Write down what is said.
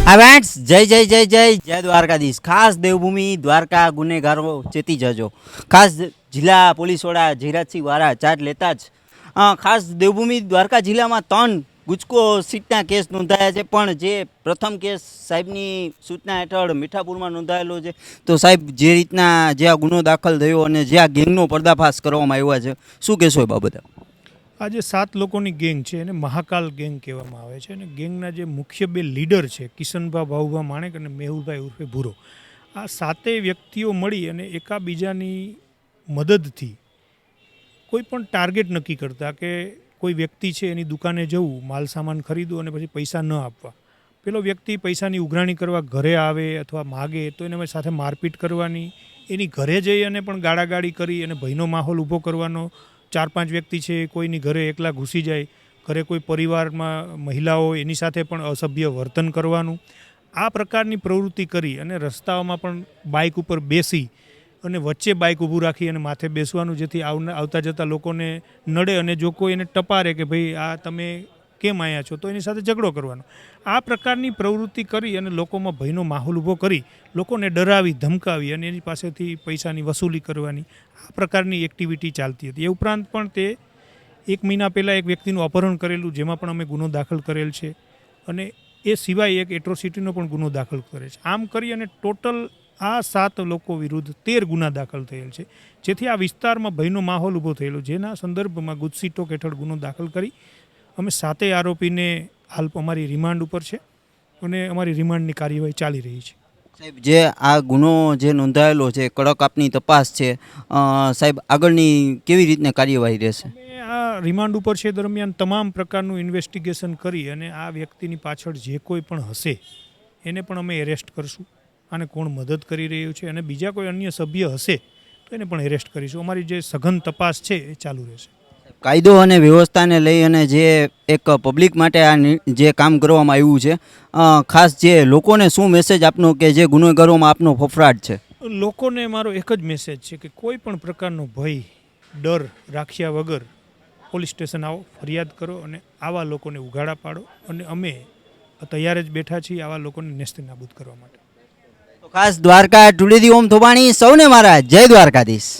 Friends જય જય જય જય જય દ્વારકાધીશ। ખાસ દેવભૂમિ દ્વારકા ગુનેગારો ચેતી જજો। ખાસ જિલ્લા પોલીસ વડા જયરાજસિંહ વાળા ચાર્જ લેતા જ ખાસ દેવભૂમિ દ્વારકા જિલ્લામાં 3 ગુજકો સીટના કેસ નોંધાયા છે। પણ જે પ્રથમ કેસ સાહેબની સૂચના હેઠળ મીઠાપુરમાં નોંધાયેલો છે। તો સાહેબ જે રીતના જે આ ગુનો દાખલ થયો અને જે આ ગેંગનો પર્દાફાશ કરવામાં આવ્યો છે, શું કહેશો એ બાબતે? આજે 7 લોકોની ગેંગ છે અને મહાકાલ ગેંગ કહેવામાં આવે છે અને ગેંગના જે મુખ્ય 2 લીડર છે કિશનભા ભાઉભા માણેક અને મેહુલભાઈ ઉર્ફે ભૂરો, આ 7 વ્યક્તિઓ મળી અને એકાબીજાની મદદથી કોઈ પણ ટાર્ગેટ નક્કી કરતા કે કોઈ વ્યક્તિ છે એની દુકાને જવું, માલ સામાન ખરીદવું અને પછી પૈસા ન આપવા। પેલો વ્યક્તિ પૈસાની ઉઘરાણી કરવા ઘરે આવે અથવા માગે તો એને સાથે મારપીટ કરવાની, એની ઘરે જઈ અને પણ ગાળાગાળી કરી અને ભયનો માહોલ ઊભો કરવાનો। 4-5 વ્યક્તિ છે કોઈની ઘરે એકલા ઘૂસી જાય, ઘરે કોઈ પરિવારમાં મહિલાઓ એની સાથે પણ અસભ્ય વર્તન કરવાનું। આ પ્રકારની પ્રવૃત્તિ કરી અને રસ્તાઓમાં પણ બાઇક ઉપર બેસી અને વચ્ચે બાઇક ઊભું રાખી અને માથે બેસવાનું, જેથી આવતા જતા લોકોને નડે અને જો કોઈ એને ટપારે કે ભાઈ આ તમે કેમ આવ્યા છો તો એની સાથે ઝઘડો કરવાનો। આ પ્રકારની પ્રવૃત્તિ કરી અને લોકોમાં ભયનો માહોલ ઊભો કરી લોકોને ડરાવી ધમકાવી અને એની પાસેથી પૈસાની વસૂલી કરવાની આ પ્રકારની એક્ટિવિટી ચાલતી હતી। એ ઉપરાંત પણ તે 1 મહિના પહેલાં એક વ્યક્તિનું અપહરણ કરેલું, જેમાં પણ અમે ગુનો દાખલ કરેલ છે અને એ સિવાય એક એટ્રોસિટીનો પણ ગુનો દાખલ કરે છે। આમ કરી અને ટોટલ આ 7 લોકો વિરુદ્ધ 13 ગુના દાખલ થયેલ છે, જેથી આ વિસ્તારમાં ભયનો માહોલ ઊભો થયેલો, જેના સંદર્ભમાં ગુજસીટોક હેઠળ ગુનો દાખલ કરી અમે 7 આરોપીને હાલ અમારી રિમાન્ડ ઉપર છે અને અમારી રિમાન્ડની કાર્યવાહી ચાલી રહી છે। સાહેબ, જે આ ગુનો જે નોંધાયેલો છે, કડક આપની તપાસ છે, સાહેબ આગળની કેવી રીતના કાર્યવાહી રહેશે? અમે આ રિમાન્ડ ઉપર છે દરમિયાન તમામ પ્રકારનું ઇન્વેસ્ટિગેશન કરી અને આ વ્યક્તિની પાછળ જે કોઈ પણ હશે એને પણ અમે એરેસ્ટ કરશું। આને કોણ મદદ કરી રહ્યું છે અને બીજા કોઈ અન્ય સભ્ય હશે તો એને પણ એરેસ્ટ કરીશું। અમારી જે સઘન તપાસ છે એ ચાલુ રહેશે। કાયદો અને વ્યવસ્થાને લઈ અને જે એક પબ્લિક માટે આ જે કામ કરવામાં આવ્યું છે, ખાસ જે લોકોને શું મેસેજ આપનો કે જે ગુનેગારોમાં આપનો ફફડાટ છે? લોકોને મારો એક જ મેસેજ છે કે કોઈ પણ પ્રકારનો ભય ડર રાખ્યા વગર પોલીસ સ્ટેશન આવો, ફરિયાદ કરો અને આવા લોકોને ઉઘાડા પાડો અને અમે તૈયાર જ બેઠા છીએ આવા લોકોને નેસ્ત નાબૂદ કરવા માટે। તો ખાસ દ્વારકા ટુડેથી ઓમ થોબાણી, સૌને મારા જય દ્વારકાધીશ।